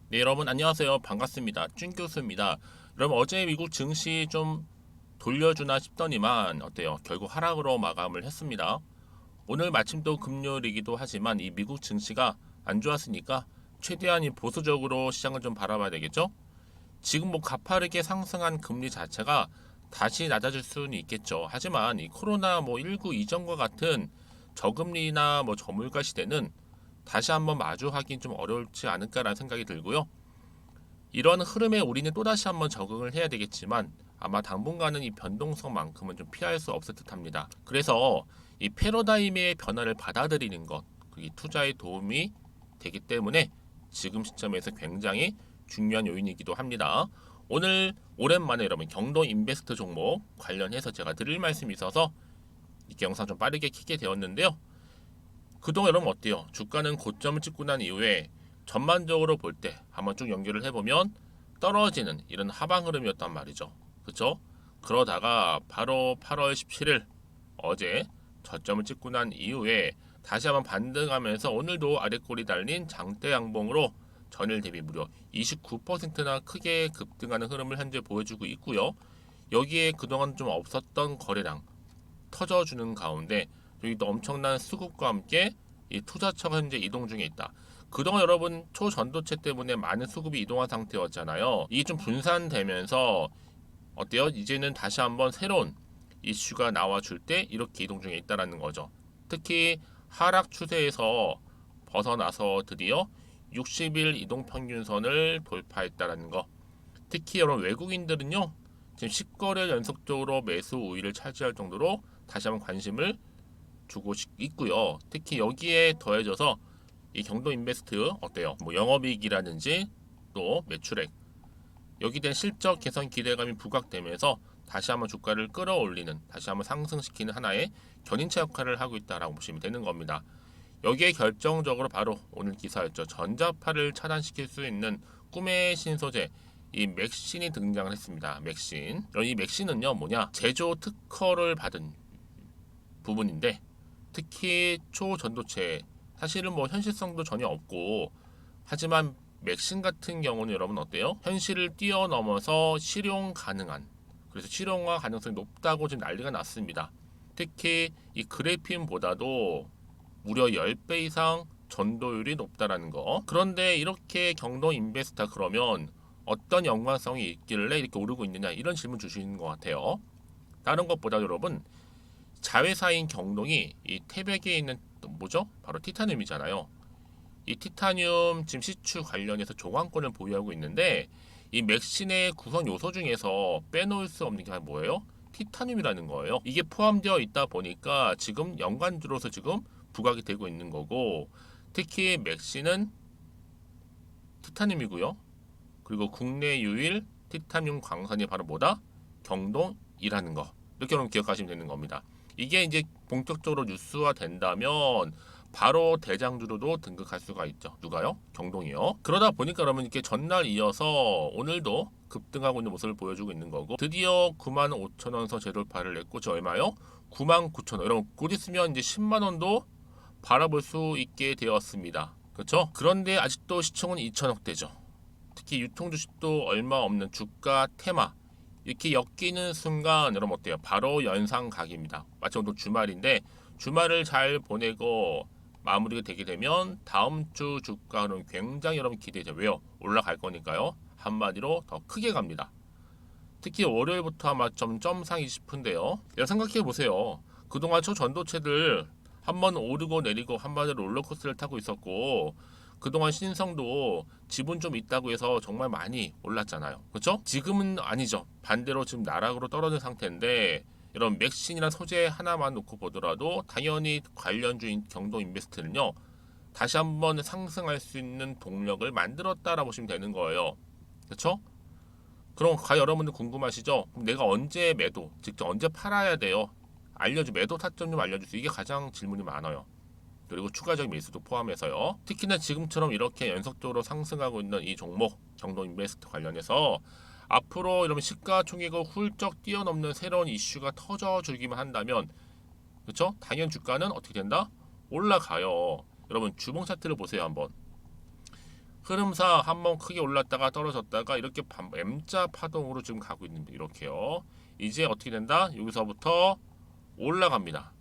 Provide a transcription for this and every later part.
네, 여러분 안녕하세요. 반갑습니다. 준 교수입니다. 여러분 어제 미국 증시 좀 돌려주나 싶더니만 어때요? 결국 하락으로 마감을 했습니다. 오늘 마침 또 금요일이기도 하지만 이 미국 증시가 안 좋았으니까 최대한 이 보수적으로 시장을 좀 바라봐야 되겠죠? 지금 뭐 가파르게 상승한 금리 자체가 다시 낮아질 수는 있겠죠. 하지만 이 코로나 19 이전과 같은 저금리나 저물가 시대는 다시 한번 마주하긴 좀 어렵지 않을까라는 생각이 들고요. 이런 흐름에 우리는 또다시 한번 적응을 해야 되겠지만 아마 당분간은 이 변동성만큼은 좀 피할 수 없을 듯합니다. 그래서 이 패러다임의 변화를 받아들이는 것, 그게 투자에 도움이 되기 때문에 지금 시점에서 굉장히 중요한 요인이기도 합니다. 오늘 오랜만에 여러분 경도 인베스트 종목 관련해서 제가 드릴 말씀이 있어서 이렇게 영상 좀 빠르게 키게 되었는데요. 그동안 여러분 어때요? 주가는 고점을 찍고 난 이후에 전반적으로 볼 때 한번 쭉 연결을 해보면 떨어지는 이런 하방 흐름이었단 말이죠. 그렇죠? 그러다가 바로 8월 17일 어제 저점을 찍고 난 이후에 다시 한번 반등하면서 오늘도 아래꼬리 달린 장대 양봉으로 전일 대비 무려 29%나 크게 급등하는 흐름을 현재 보여주고 있고요. 여기에 그동안 좀 없었던 거래량 터져주는 가운데 여기 또 엄청난 수급과 함께 이 투자처가 현재 이동 중에 있다. 그동안 여러분 초전도체 때문에 많은 수급이 이동한 상태였잖아요. 이게 좀 분산되면서 어때요? 이제는 다시 한번 새로운 이슈가 나와줄 때 이렇게 이동 중에 있다라는 거죠. 특히 하락 추세에서 벗어나서 드디어 60일 이동평균선을 돌파했다라는 거. 특히 여러분 외국인들은요. 지금 10거래 연속적으로 매수 우위를 차지할 정도로 다시 한번 관심을 주고 있고요. 특히 여기에 더해져서 이 경도 인베스트 어때요? 영업이익이라든지 또 매출액 여기 대한 실적 개선 기대감이 부각되면서 다시 한번 주가를 끌어올리는 다시 한번 상승시키는 하나의 견인차 역할을 하고 있다라고 보시면 되는 겁니다. 여기에 결정적으로 바로 오늘 기사였죠. 전자파를 차단시킬 수 있는 꿈의 신소재 이 맥신이 등장을 했습니다. 맥신. 이 맥신은요 뭐냐 제조 특허를 받은 부분인데 특히 초전도체 사실은 현실성도 전혀 없고 하지만 맥신 같은 경우는 여러분 어때요? 현실을 뛰어넘어서 실용 가능한 그래서 실용화 가능성이 높다고 지금 난리가 났습니다. 특히 이 그래핀보다도 무려 10배 이상 전도율이 높다라는 거. 그런데 이렇게 경동 인베스타 그러면 어떤 연관성이 있길래 이렇게 오르고 있느냐 이런 질문 주시는 것 같아요. 다른 것보다 여러분 자회사인 경동이 이 태백에 있는 뭐죠? 바로 티타늄이잖아요. 이 티타늄 지금 시추 관련해서 조광권을 보유하고 있는데 이 맥신의 구성 요소 중에서 빼놓을 수 없는 게 뭐예요? 티타늄이라는 거예요. 이게 포함되어 있다 보니까 지금 연관주로서 지금 부각이 되고 있는 거고 특히 맥신은 티타늄이고요. 그리고 국내 유일 티타늄 광산이 바로 뭐다? 경동이라는 거. 이렇게 여러분 기억하시면 되는 겁니다. 이게 이제 본격적으로 뉴스화 된다면 바로 대장주로도 등극할 수가 있죠. 누가요? 경동이요. 그러다 보니까 여러분 이렇게 전날 이어서 오늘도 급등하고 있는 모습을 보여주고 있는 거고 드디어 95,000원 선 재돌파를 했고 저 얼마요? 99,000원. 여러분 곧 있으면 이제 10만 원도 바라볼 수 있게 되었습니다. 그렇죠? 그런데 아직도 시총은 2천억대죠. 특히 유통주식도 얼마 없는 주가 테마 이렇게 엮이는 순간 여러분 어때요? 바로 연상각입니다. 마치 오늘 주말인데 주말을 잘 보내고 마무리가 되게 되면 다음 주 주가 흐름 굉장히 여러분 기대되죠. 왜요? 올라갈 거니까요. 한마디로 더 크게 갑니다. 특히 월요일부터 아마 점상이 싶은데요. 생각해 보세요. 그동안 초전도체들 한번 오르고 내리고 한마디로 롤러코스터를 타고 있었고 그동안 신성도 지분 좀 있다고 해서 정말 많이 올랐잖아요. 그렇죠? 지금은 아니죠. 반대로 지금 나락으로 떨어진 상태인데 이런 맥신이나 소재 하나만 놓고 보더라도 당연히 관련주인 경동 인베스트는요. 다시 한번 상승할 수 있는 동력을 만들었다라고 보시면 되는 거예요. 그렇죠? 그럼 과연 여러분들 궁금하시죠? 그럼 내가 언제 매도, 즉 언제 팔아야 돼요? 매도 타점 좀 알려주세요. 이게 가장 질문이 많아요. 그리고 추가적인 매수도 포함해서요. 특히나 지금처럼 이렇게 연속적으로 상승하고 있는 이 종목 경동 인베스트 관련해서 앞으로 이러면 시가총액을 훌쩍 뛰어넘는 새로운 이슈가 터져주기만 한다면 그렇죠? 당연 주가는 어떻게 된다? 올라가요. 여러분 주봉 차트를 보세요 한번. 흐름상 한번 크게 올랐다가 떨어졌다가 이렇게 M자 파동으로 지금 가고 있는데 이렇게요. 이제 어떻게 된다? 여기서부터 올라갑니다.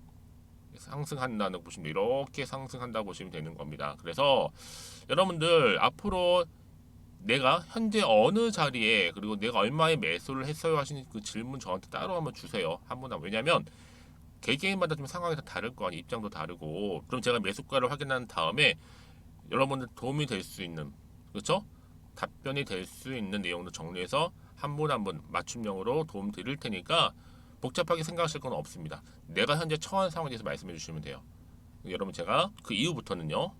상승한다는 거 보시면 이렇게 상승한다 보시면 되는 겁니다. 그래서 여러분들 앞으로 내가 현재 어느 자리에 그리고 내가 얼마에 매수를 했어요 하시는 그 질문 저한테 따로 한번 주세요. 한번 왜냐면 개개인마다 좀 상황이 다 다를 거 아니에요. 입장도 다르고. 그럼 제가 매수가를 확인한 다음에 여러분들 도움이 될 수 있는, 그렇죠? 답변이 될 수 있는 내용도 정리해서 한 분 한 분 맞춤형으로 도움 드릴 테니까 복잡하게 생각하실 건 없습니다. 내가 현재 처한 상황에 대해서 말씀해 주시면 돼요. 여러분 제가 그 이후부터는요.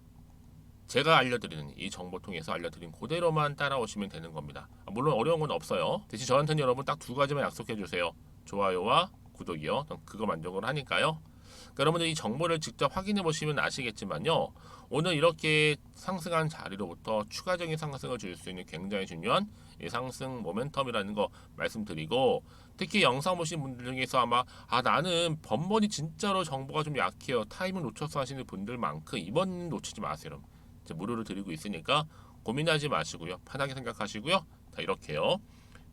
제가 알려드리는 이 정보 통해서 알려드린 그대로만 따라오시면 되는 겁니다. 물론 어려운 건 없어요. 대신 저한테는 여러분 딱 두 가지만 약속해 주세요. 좋아요와 구독이요. 그거 만족을 하니까요. 그러니까 여러분들 이 정보를 직접 확인해 보시면 아시겠지만요. 오늘 이렇게 상승한 자리로부터 추가적인 상승을 줄 수 있는 굉장히 중요한 이 상승 모멘텀이라는 거 말씀드리고, 특히 영상 보신 분들 중에서 아마 나는 번번이 진짜로 정보가 좀 약해요. 타이밍 놓쳐서 하시는 분들만큼 이번 놓치지 마세요. 이제 무료로 드리고 있으니까 고민하지 마시고요. 편하게 생각하시고요. 자, 이렇게요.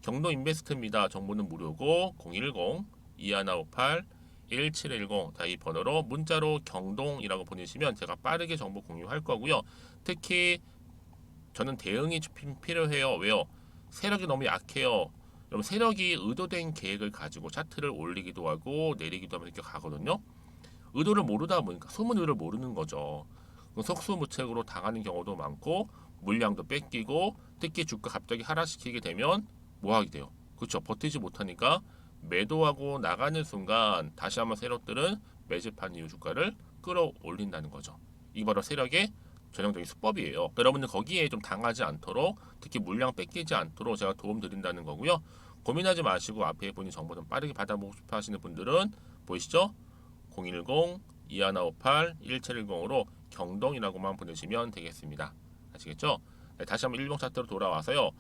경도 인베스트입니다. 정보는 무료고 010-2158-1710 이 번호로 문자로 경동이라고 보내시면 제가 빠르게 정보 공유할 거고요. 특히 저는 대응이 필요해요. 왜요? 세력이 너무 약해요. 여러분 세력이 의도된 계획을 가지고 차트를 올리기도 하고 내리기도 하면 이렇게 가거든요. 의도를 모르다 보니까 소문 의도를 모르는 거죠. 속수무책으로 당하는 경우도 많고 물량도 뺏기고 특히 주가 갑자기 하락시키게 되면 뭐 하게 돼요? 그렇죠. 버티지 못하니까 매도하고 나가는 순간 다시 한번 세력들은 매집한 이후 주가를 끌어올린다는 거죠. 이 바로 세력의 전형적인 수법이에요. 여러분들 거기에 좀 당하지 않도록 특히 물량 뺏기지 않도록 제가 도움 드린다는 거고요. 고민하지 마시고 앞에 보니 정보 좀 빠르게 받아보고 싶어 하시는 분들은 보이시죠? 010-2158-1710으로 경동이라고만 보내시면 되겠습니다. 아시겠죠? 네, 다시 한번 일봉 차트로 돌아와서요.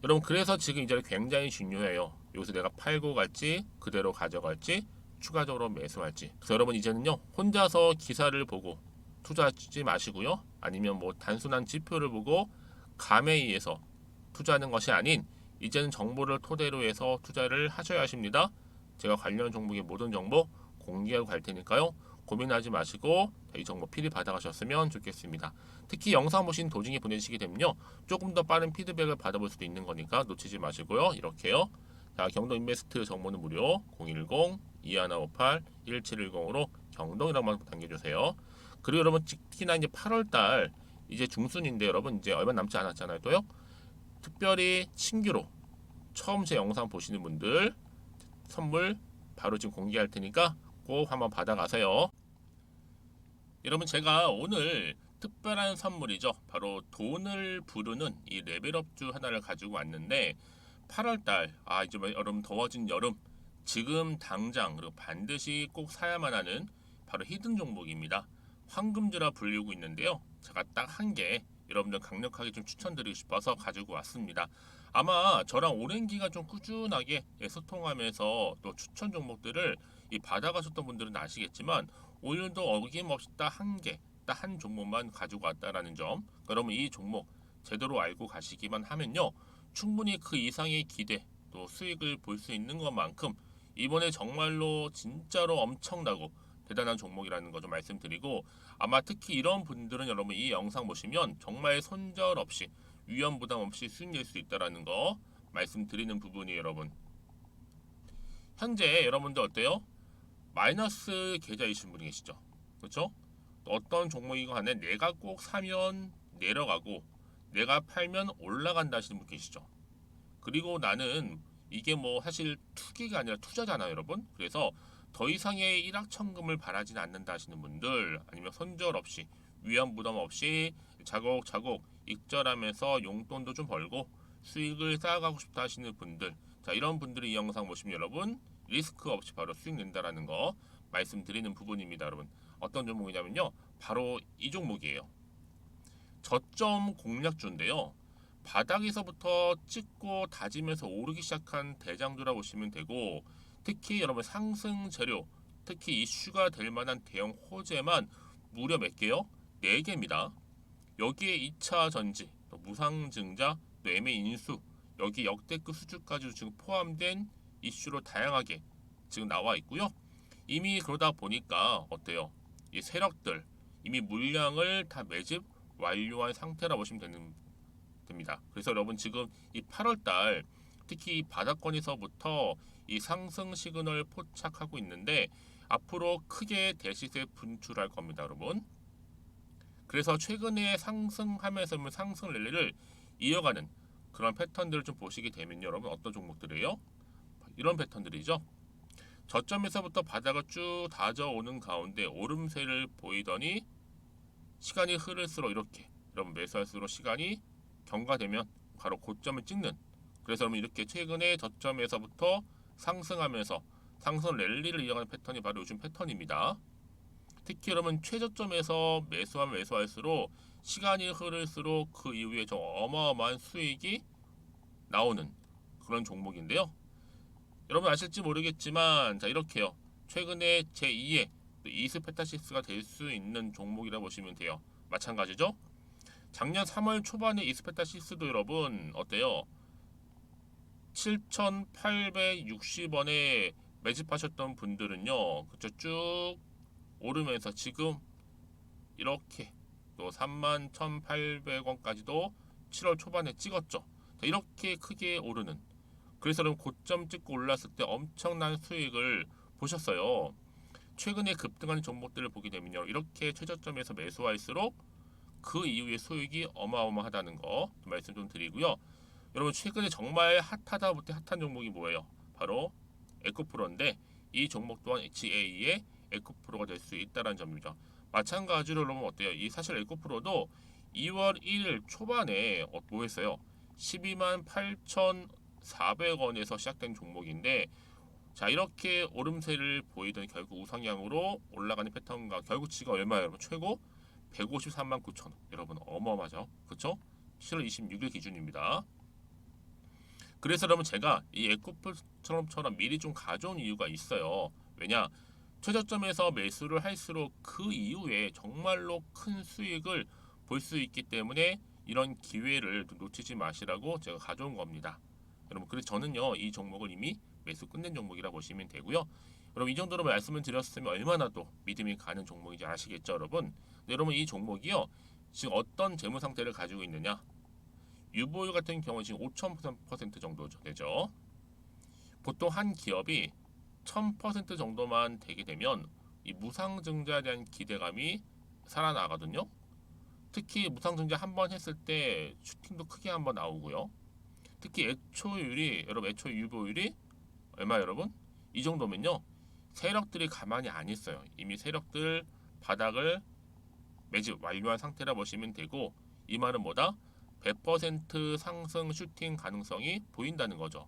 여러분 그래서 지금 이 자리 굉장히 중요해요. 여기서 내가 팔고 갈지 그대로 가져갈지 추가적으로 매수할지. 그래서 여러분 이제는요 혼자서 기사를 보고 투자하지 마시고요. 아니면 뭐 단순한 지표를 보고 감에 의해서 투자하는 것이 아닌 이제는 정보를 토대로 해서 투자를 하셔야 하십니다. 제가 관련 종목의 모든 정보 공개하고 갈 테니까요. 고민하지 마시고 이 정보 필히 받아가셨으면 좋겠습니다. 특히 영상 보신 도중에 보내시게 되면요. 조금 더 빠른 피드백을 받아볼 수도 있는 거니까 놓치지 마시고요. 이렇게요. 자, 경동 인베스트 정보는 무료 010-2158-1710으로 경동이라고만 남겨주세요. 그리고 여러분 특히나 이제 8월달 이제 중순인데 여러분 이제 얼마 남지 않았잖아요. 또요. 특별히 신규로 처음 제 영상 보시는 분들 선물 바로 지금 공개할 테니까 꼭 한번 받아가세요. 여러분 제가 오늘 특별한 선물이죠. 바로 돈을 부르는 이 레벨업주 하나를 가지고 왔는데 8월달 이제 여러분 더워진 여름 지금 당장 그리고 반드시 꼭 사야만 하는 바로 히든 종목입니다. 황금주라 불리고 있는데요. 제가 딱 한 개 여러분들 강력하게 좀 추천드리고 싶어서 가지고 왔습니다. 아마 저랑 오랜 기간 좀 꾸준하게 소통하면서 또 추천 종목들을 받아가셨던 분들은 아시겠지만 오늘도 어김없이 딱 한 개, 딱 한 종목만 가지고 왔다라는 점. 그러면 이 종목 제대로 알고 가시기만 하면요. 충분히 그 이상의 기대 또 수익을 볼 수 있는 것만큼 이번에 정말로 진짜로 엄청나고 대단한 종목이라는 거 좀 말씀드리고, 아마 특히 이런 분들은 여러분 이 영상 보시면 정말 손절없이 위험 부담 없이 수익 낼 수 있다라는 거 말씀드리는 부분이 여러분. 현재 여러분들 어때요? 마이너스 계좌이신 분이 계시죠? 그렇죠? 어떤 종목이건 간에 내가 꼭 사면 내려가고 내가 팔면 올라간다 하시는 분 계시죠? 그리고 나는 이게 뭐 사실 투기가 아니라 투자잖아요, 여러분. 그래서 더 이상의 일확천금을 바라진 않는다 하시는 분들, 아니면 손절 없이 위험 부담 없이 자곡자곡 익절하면서 용돈도 좀 벌고 수익을 쌓아가고 싶다 하시는 분들, 자 이런 분들이 이 영상 보시면 여러분 리스크 없이 바로 수익 낸다라는 거 말씀드리는 부분입니다. 여러분 어떤 종목이냐면요, 바로 이 종목이에요. 저점 공략주인데요. 바닥에서부터 찍고 다지면서 오르기 시작한 대장주라 보시면 되고, 특히 여러분 상승 재료, 특히 이슈가 될 만한 대형 호재만 무려 몇 개요? 4개입니다. 여기에 2차 전지, 또 무상증자, 또 매매 인수, 여기 역대급 수준까지도 지금 포함된 이슈로 다양하게 지금 나와 있고요. 이미 그러다 보니까 어때요? 이 세력들 이미 물량을 다 매집 완료한 상태라 보시면 됩니다. 그래서 여러분 지금 이 8월달 특히 이 바닥권에서부터 이 상승 시그널 포착하고 있는데 앞으로 크게 대시세 분출할 겁니다, 여러분. 그래서 최근에 상승하면서 상승 랠리를 이어가는 그런 패턴들을 좀 보시게 되면 여러분 어떤 종목들이에요? 이런 패턴들이죠. 저점에서부터 바닥을 쭉 다져오는 가운데 오름세를 보이더니 시간이 흐를수록 이렇게 여러분 매수할수록 시간이 경과되면 바로 고점을 찍는, 그래서 여러분 이렇게 최근에 저점에서부터 상승하면서 상승 랠리를 이어가는 패턴이 바로 요즘 패턴입니다. 특히 여러분 최저점에서 매수하면 매수할수록 시간이 흐를수록 그 이후에 좀 어마어마한 수익이 나오는 그런 종목인데요. 여러분 아실지 모르겠지만 자 이렇게요. 최근에 제2의 이스페타시스가 될 수 있는 종목이라 보시면 돼요. 마찬가지죠. 작년 3월 초반에 이스페타시스도 여러분 어때요? 7,860원에 매집하셨던 분들은요. 그쵸 쭉 오르면서 지금 이렇게 또 31,800원까지도 7월 초반에 찍었죠. 자, 이렇게 크게 오르는, 그래서 여러분 고점 찍고 올랐을 때 엄청난 수익을 보셨어요. 최근에 급등하는 종목들을 보게 되면요. 이렇게 최저점에서 매수할수록 그 이후에 수익이 어마어마하다는 거 말씀 좀 드리고요. 여러분 최근에 정말 핫하다 못해 핫한 종목이 뭐예요? 바로 에코프로인데 이 종목 또한 HA의 에코프로가 될 수 있다는 점이죠. 마찬가지로 여러분 어때요? 이 사실 에코프로도 2월 1일 초반에 뭐 했어요? 12만 8,400원에서 시작된 종목인데 자 이렇게 오름세를 보이던 결국 우상향으로 올라가는 패턴과 결국 지가 얼마예요 여러분? 최고 153만 9천원. 여러분 어마어마하죠, 그쵸? 7월 26일 기준입니다. 그래서 여러분 제가 이 에코프처럼 미리 좀 가져온 이유가 있어요. 왜냐? 최저점에서 매수를 할수록 그 이후에 정말로 큰 수익을 볼 수 있기 때문에 이런 기회를 놓치지 마시라고 제가 가져온 겁니다. 여러분 그래서 저는요 이 종목을 이미 매수 끝낸 종목이라 보시면 되고요. 여러분 이 정도로 말씀을 드렸으면 얼마나 또 믿음이 가는 종목인지 아시겠죠, 여러분? 네, 여러분 이 종목이요 지금 어떤 재무 상태를 가지고 있느냐? 유보율 같은 경우 지금 5,000% 정도 되죠. 보통 한 기업이 1,000% 정도만 되게 되면 이 무상증자에 대한 기대감이 살아나거든요. 특히 무상증자 한 번 했을 때 슈팅도 크게 한번 나오고요. 특히 애초율이 여러분 애초 유보율이 얼마 여러분? 이 정도면요. 세력들이 가만히 안 있어요. 이미 세력들 바닥을 매집 완료한 상태라 보시면 되고 이 말은 뭐다? 100% 상승 슈팅 가능성이 보인다는 거죠.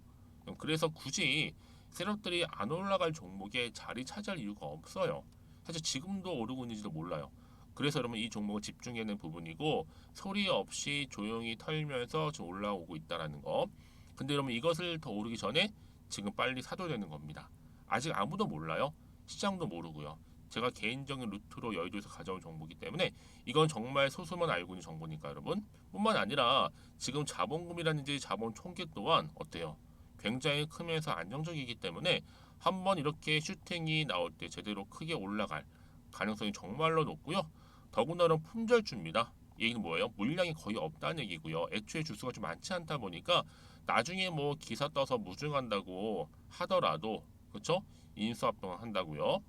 그래서 굳이 세력들이 안 올라갈 종목에 자리 차지할 이유가 없어요. 사실 지금도 오르고 있는지도 몰라요. 그래서 여러분 이 종목을 집중해야 하는 부분이고 소리 없이 조용히 털면서 지금 올라오고 있다는 거. 근데 여러분 이것을 더 오르기 전에 지금 빨리 사둬야 되는 겁니다. 아직 아무도 몰라요. 시장도 모르고요. 제가 개인적인 루트로 여의도에서 가져온 정보이기 때문에 이건 정말 소수만 알고 있는 정보니까 여러분. 뿐만 아니라 지금 자본금이라든지 자본 총계 또한 어때요? 굉장히 크면서 안정적이기 때문에 한번 이렇게 슈팅이 나올 때 제대로 크게 올라갈 가능성이 정말로 높고요. 더군다나 품절주입니다. 이 얘기는 뭐예요? 물량이 거의 없다는 얘기고요. 애초에 주수가 좀 많지 않다 보니까 나중에 뭐 기사 떠서 무증한다고 하더라도 그렇죠? 인수합병 한다고요.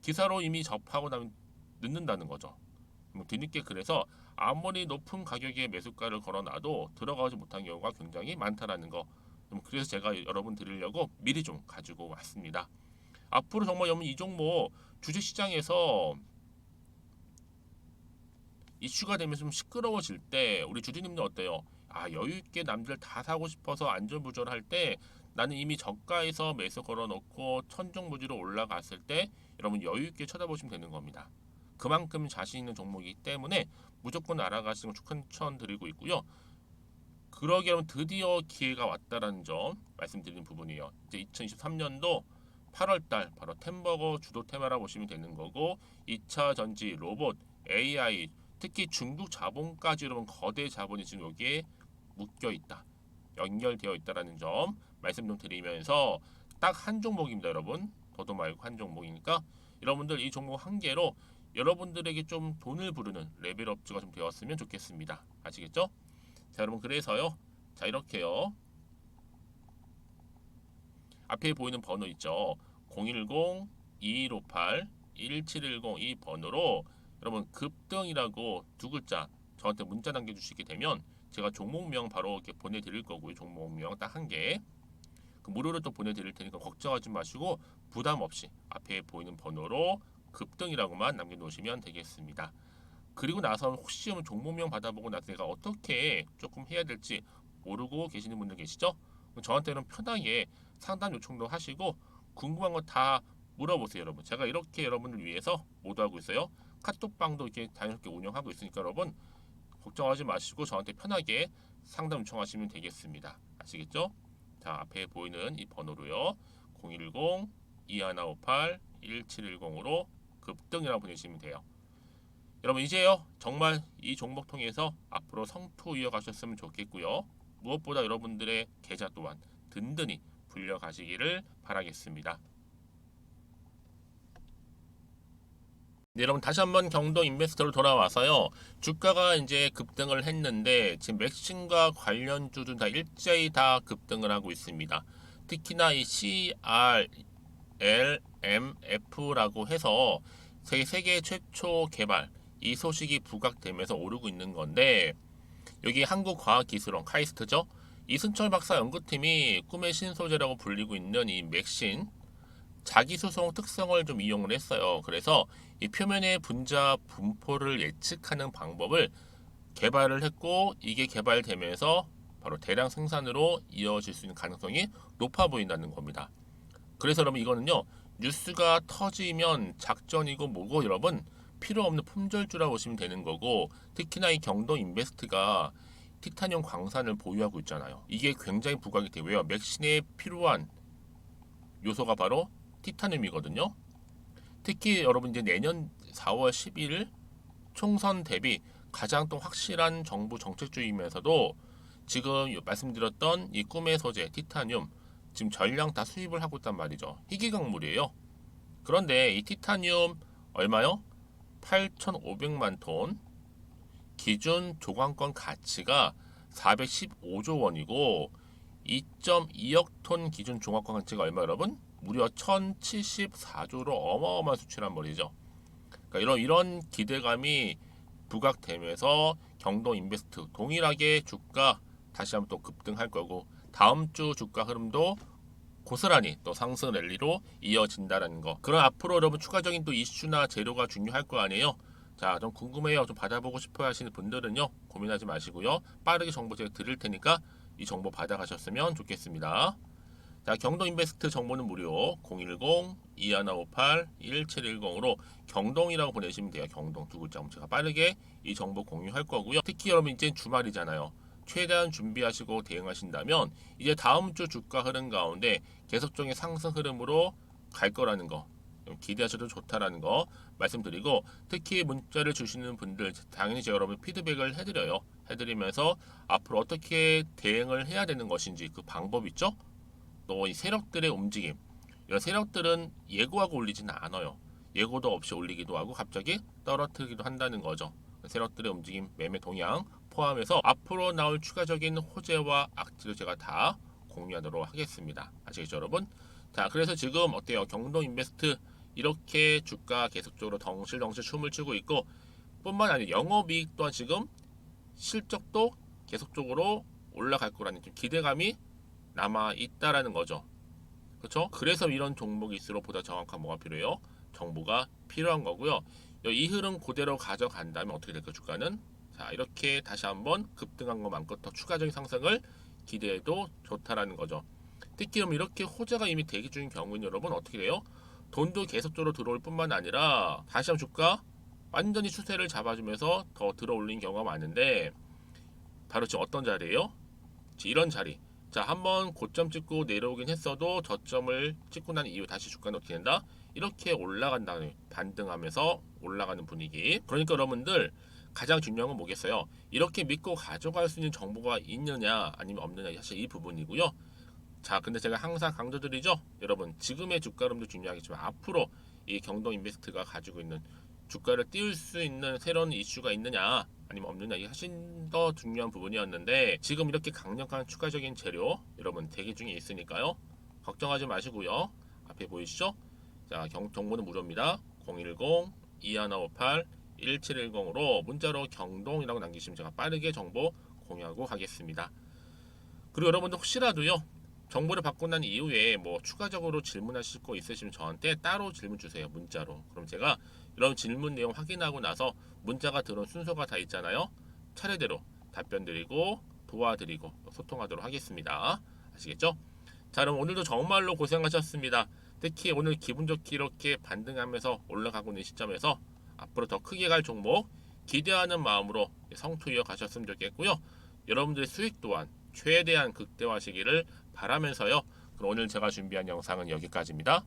기사로 이미 접하고 나면 늦는다는 거죠. 뒤늦게 그래서 아무리 높은 가격에 매수가를 걸어놔도 들어가지 못한 경우가 굉장히 많다라는 거. 그래서 제가 여러분 드리려고 미리 좀 가지고 왔습니다. 앞으로 정말 여러분 이 종목 주식시장에서 이슈가 되면서 좀 시끄러워질 때 우리 주주님들 어때요? 아 여유 있게 남들 다 사고 싶어서 안전부절할 때 나는 이미 저가에서 매수 걸어놓고 천정부지로 올라갔을 때 여러분 여유 있게 쳐다보시면 되는 겁니다. 그만큼 자신 있는 종목이기 때문에 무조건 알아가시는 걸 추천드리고 있고요. 그러기 여러분 드디어 기회가 왔다라는 점 말씀드리는 부분이에요. 이제 2023년도 8월달 바로 템버거 주도 테마라 보시면 되는 거고 2차 전지, 로봇, AI 특히 중국 자본까지 여러분 거대 자본이 지금 여기에 묶여 있다, 연결되어 있다라는 점 말씀 좀 드리면서 딱 한 종목입니다, 여러분. 더도 말고 한 종목이니까 여러분들 이 종목 한 개로 여러분들에게 좀 돈을 부르는 레벨업즈가 좀 되었으면 좋겠습니다. 아시겠죠? 자, 여러분 그래서요. 자, 이렇게요. 앞에 보이는 번호 있죠. 010-2158-1710 이 번호로 여러분 급등이라고 두 글자 저한테 문자 남겨주시게 되면 제가 종목명 바로 이렇게 보내드릴 거고요. 종목명 딱 한 개. 그 무료로 또 보내드릴 테니까 걱정하지 마시고 부담 없이 앞에 보이는 번호로 급등이라고만 남겨놓으시면 되겠습니다. 그리고 나서 혹시 종목명 받아보고 나서 내가 어떻게 조금 해야 될지 모르고 계시는 분들 계시죠? 저한테는 편하게 상담 요청도 하시고 궁금한 거 다 물어보세요, 여러분. 제가 이렇게 여러분을 위해서 모두하고 있어요. 카톡방도 이렇게 자연스럽게 운영하고 있으니까 여러분 걱정하지 마시고 저한테 편하게 상담 요청하시면 되겠습니다. 아시겠죠? 자, 앞에 보이는 이 번호로요. 010-2158-1710으로 급등이라고 보내시면 돼요. 여러분 이제요 정말 이 종목 통해서 앞으로 성투 이어가셨으면 좋겠고요. 무엇보다 여러분들의 계좌 또한 든든히 불려가시기를 바라겠습니다. 네, 여러분 다시 한번 경동 인베스터로 돌아와서요. 주가가 이제 급등을 했는데 지금 맥신과 관련주도 다 일제히 다 급등을 하고 있습니다. 특히나 이 CRLMF라고 해서 세계 최초 개발 이 소식이 부각되면서 오르고 있는 건데 여기 한국과학기술원 카이스트죠. 이승철 박사 연구팀이 꿈의 신소재라고 불리고 있는 이 맥신 자기소송 특성을 좀 이용을 했어요. 그래서 이 표면의 분자 분포를 예측하는 방법을 개발을 했고 이게 개발되면서 바로 대량 생산으로 이어질 수 있는 가능성이 높아 보인다는 겁니다. 그래서 여러분 이거는요 뉴스가 터지면 작전이고 뭐고 여러분 필요 없는 품절주라고 보시면 되는 거고 특히나 이 경동 인베스트가 티타늄 광산을 보유하고 있잖아요. 이게 굉장히 부각이 되고요. 맥신에 필요한 요소가 바로 티타늄이거든요. 특히 여러분 이제 내년 4월 10일 총선 대비 가장 또 확실한 정부 정책주의면서도 지금 말씀드렸던 이 꿈의 소재 티타늄 지금 전량 다 수입을 하고 있단 말이죠. 희귀광물이에요. 그런데 이 티타늄 얼마요? 8,500만 톤, 기준 조광권 가치가 415조 원이고 2.2억 톤 기준 조광권 가치가 얼마 여러분? 무려 1,074조로 어마어마한 수치란 말이죠. 그러니까 이런 기대감이 부각되면서 경동 인베스트 동일하게 주가 다시 한번 또 급등할 거고 다음 주 주가 흐름도 고스란히 또 상승 랠리로 이어진다는 거. 그럼 앞으로 여러분 추가적인 또 이슈나 재료가 중요할 거 아니에요. 자, 좀 궁금해요. 좀 받아보고 싶어 하시는 분들은요. 고민하지 마시고요. 빠르게 정보 제가 드릴 테니까 이 정보 받아가셨으면 좋겠습니다. 자, 경동 인베스트 정보는 무료 010-2158-1710으로 경동이라고 보내시면 돼요. 경동 두 글자. 제가 빠르게 이 정보 공유할 거고요. 특히 여러분 이제 주말이잖아요. 최대한 준비하시고 대응하신다면 이제 다음 주 주가 흐름 가운데 계속적인 상승 흐름으로 갈 거라는 거 기대하셔도 좋다라는 거 말씀드리고 특히 문자를 주시는 분들 당연히 제가 여러분 피드백을 해드려요. 해드리면서 앞으로 어떻게 대응을 해야 되는 것인지 그 방법 있죠? 또 이 세력들의 움직임 이런 세력들은 예고하고 올리지는 않아요. 예고도 없이 올리기도 하고 갑자기 떨어뜨리기도 한다는 거죠. 세력들의 움직임 매매 동향 포함해서 앞으로 나올 추가적인 호재와 악재를 제가 다 공유하도록 하겠습니다. 아시겠죠 여러분? 자, 그래서 지금 어때요? 경동 인베스트 이렇게 주가 계속적으로 덩실덩실 춤을 추고 있고 뿐만 아니라 영업이익 또한 지금 실적도 계속적으로 올라갈 거라는 좀 기대감이 남아 있다라는 거죠. 그렇죠? 그래서 이런 종목일수록 보다 정확한 뭐가 필요해요? 정보가 필요한 거고요. 이 흐름 그대로 가져간다면 어떻게 될까 주가는? 자, 이렇게 다시 한번 급등한 것만큼 더 추가적인 상승을 기대해도 좋다라는 거죠. 특히 이렇게 호재가 이미 대기 중인 경우는 여러분 어떻게 돼요? 돈도 계속적으로 들어올 뿐만 아니라 다시 한번 주가 완전히 추세를 잡아주면서 더 들어올리는 경우가 많은데 바로 지금 어떤 자리예요? 이런 자리. 자, 한번 고점 찍고 내려오긴 했어도 저점을 찍고 난 이후 다시 주가는 어떻게 된다? 이렇게 올라간다. 반등하면서 올라가는 분위기. 그러니까 여러분들 가장 중요한 건 뭐겠어요? 이렇게 믿고 가져갈 수 있는 정보가 있느냐 아니면 없느냐, 사실 이 부분이고요. 자, 근데 제가 항상 강조드리죠. 여러분, 지금의 주가 흐름도 중요하겠지만 앞으로 이 경동 인베스트가 가지고 있는 주가를 띄울 수 있는 새로운 이슈가 있느냐 아니면 없느냐, 이게 훨씬 더 중요한 부분이었는데, 지금 이렇게 강력한 추가적인 재료 여러분 대기 중에 있으니까요. 걱정하지 마시고요. 앞에 보이시죠? 자, 정보는 무료입니다. 010-2158-1710으로 문자로 경동이라고 남기시면 제가 빠르게 정보 공유하고 가겠습니다. 그리고 여러분들 혹시라도요, 정보를 받고 난 이후에 뭐 추가적으로 질문하실 거 있으시면 저한테 따로 질문 주세요. 문자로. 그럼 제가 이런 질문 내용 확인하고 나서 문자가 들어온 순서가 다 있잖아요. 차례대로 답변 드리고 도와드리고 소통하도록 하겠습니다. 아시겠죠? 자, 그럼 오늘도 정말로 고생하셨습니다. 특히 오늘 기분 좋게 이렇게 반등하면서 올라가고 있는 시점에서 앞으로 더 크게 갈 종목 기대하는 마음으로 성투 이어가셨으면 좋겠고요. 여러분들의 수익 또한 최대한 극대화하시기를 바라면서요. 그럼 오늘 제가 준비한 영상은 여기까지입니다.